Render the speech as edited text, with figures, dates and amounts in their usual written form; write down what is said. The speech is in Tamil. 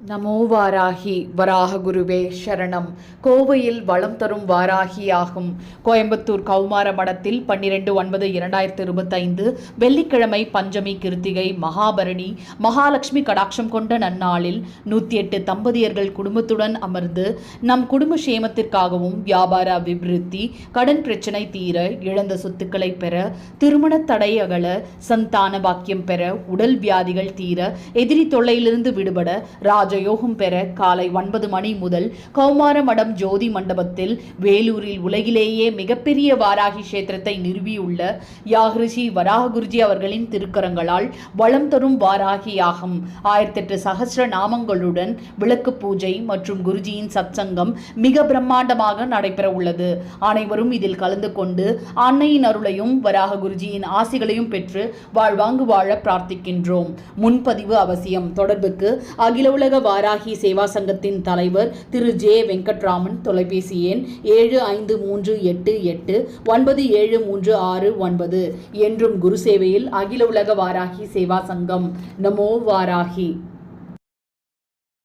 நமோ வாராகி வராக குருவே சரணம். கோவையில் வளம் தரும் வாராகியாகும். கோயம்புத்தூர் கௌமார மடத்தில் 12/9/2025 வெள்ளிக்கிழமை பஞ்சமி கிருத்திகை மகாபரணி மகாலட்சுமி கடாட்சம் கொண்ட நன்னாளில் 108 தம்பதியர்கள் குடும்பத்துடன் அமர்ந்து நம் குடும்ப சேமத்திற்காகவும் வியாபார அபிவிருத்தி, கடன் பிரச்சனை தீர, இழந்த சொத்துக்களை பெற, திருமண தடை அகல, சந்தான பாக்கியம் பெற, உடல் வியாதிகள் தீர, எதிரி தொல்லையிலிருந்து விடுபட, ராஜயோகம் பெற காலை 9 மணி முதல் கௌமார மடம் ஜோதி மண்டபத்தில் வேலூரில் உலகிலேயே மிகப்பெரிய வாராகி கஷேத்திரத்தை நிறுவியுள்ள யாகிருஷி வராக குருஜி அவர்களின் திருக்கரங்களால் வளம் தரும் வாராகி யாகம் 1008 சகஸ்ர நாமங்களுடன் விளக்கு பூஜை மற்றும் குருஜியின் சத்சங்கம் மிக பிரம்மாண்டமாக நடைபெற உள்ளது. அனைவரும் இதில் கலந்து கொண்டு அன்னையின் அருளையும் வராக குருஜியின் ஆசிகளையும் பெற்று வாழ்வாங்கு வாழ பிரார்த்திக்கின்றோம். முன்பதிவு அவசியம். தொடர்புக்கு அகில உலக வாராகி சேவா சங்கத்தின் தலைவர் திரு ஜே வெங்கட்ராமன். தொலைபேசி எண் 7538897369. என்றும் குரு சேவையில் அகில உலக வாராகி சேவா சங்கம். நமோ வாராகி.